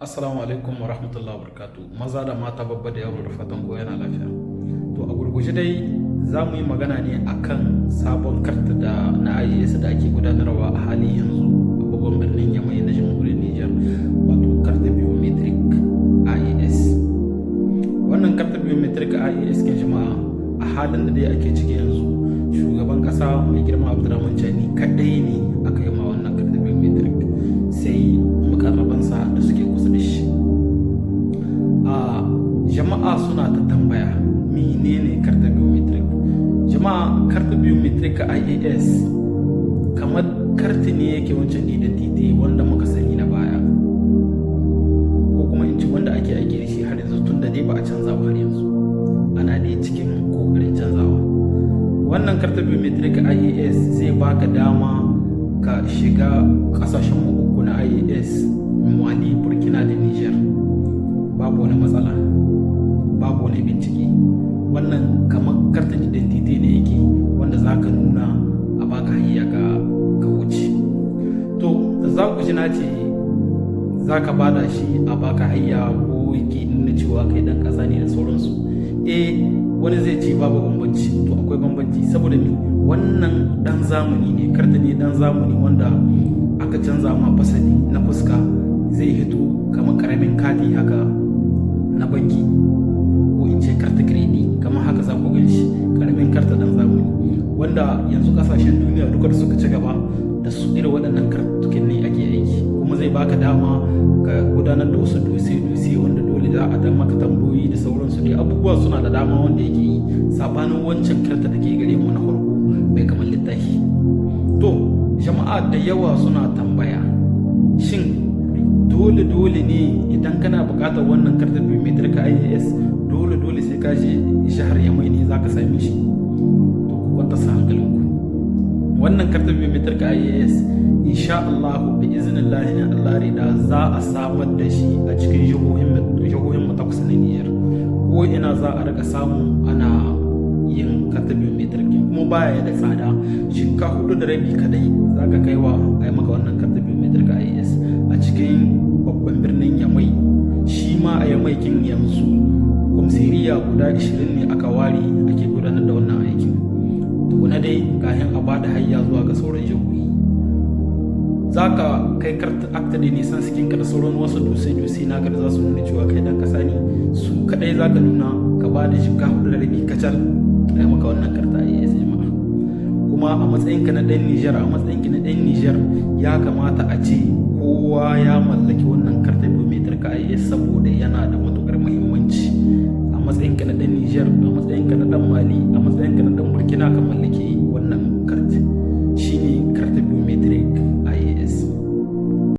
Assalamu alaikum wa rahmatullahi wa barakatuh. Maza da mata, babba da yaro, da fatan ko yana lafiya. To a gurguje dai za mu yi magana ne akan sabon karta da na IAS da ake gudanarwa a halin yanzu a babban birnin Yamai na jamhuriyar Nijar, wato karta biometric IAS. Wannan karta biometric IAS ke jama'a a halin da dai ake ciki yanzu, shugaban kasa mai girma Abdurrahman Chani kadai ne aka yi ma wannan karta biometric, sai mukarrabansa da suke kusa da shi. Jama'a suna ta tambaya menene karta biometric. Jama'a, karta biometric a IAS kamar karti ne yake wancan identity wanda muka sani na baya, ko kuma in ci wanda ake aiki da shi har yanzu, tun da dai ba a canza ba har yanzu, ana dai cikin kokarin canzawa. Wannan karta biometric IAS zai baka dama ka shiga kasashen uku na IAS, Mali, Burkina da Niger, babu wani matsala, babu wani bincike. Wannan kamar kartan identity ne yake wanda za ka nuna a baka hayya ka wuce. To za ku ji na ce za ka bada shi a baka hayya ko yake nuna cewa kai dan kasa ne da sauransu. Wani zai ce babu bambanci, to akwai bambanci saboda me? Wannan dan zamani ne, karta ne dan zamani wanda aka canza ma fasali na fuska, zai hito kamar karamin kati haka na banki, ko in ce karta kredi, kamar haka za ku gan shi, karamin karta dan zamani wanda yanzu kasashen duniya duka da suka ci gaba da su irin waɗannan kartukin ne ake aiki, kuma zai baka dama ka gudanar da wasu dosiye wanda dole za a dan maka tambayoyi da sauransu. Dai abubuwa suna da dama wanda yake yi sabanin wancan karta da ke gare mu na farko mai kamar littafi. To jama'a da yawa suna tambaya, shin dole ne idan kana buƙatar wannan kartar biometric IAS dole sai ka je jihar Yamai ne za ka same shi? To ku kwanta sa hankalinku, wannan kartar biometric IAS insha Allah bi iznillah in Allah rida za a samar da shi a cikin jihohin mu ta kusa na Niger, ko ina za a rika samu ana yin kartar biometric, kuma baya da tsada. Shekka 4.5 kadai za ka kai wa a yi maka wannan kartar biometric IAS a cikin babban birnin Yamai. Shi ma a Yamai kin yanzu kumsiriya guda 20 ne aka ware ake gudanar da wannan aikin. Tukuna dai kayan a bada hayya zuwa ga sauran jihohi, za ka kai karta akta da nisan sikinka da sauran wasu dosai naka da za su nuna cewa kai dan kasa ne, su kadai za ka nuna ka ba da shekka 4.5 kacal a yi maka wannan karta IAS. Kuma a matsayinka na ɗan Nijar, ya kamata a ce kowa ya mallaki wannan karta biometric IAS saboda yana da matukar muhimmanci. A matsayinka na ɗan Nijar, a matsayinka na ɗan Mali, a matsayinka na ɗan Burkina, ka mallaki wannan karta.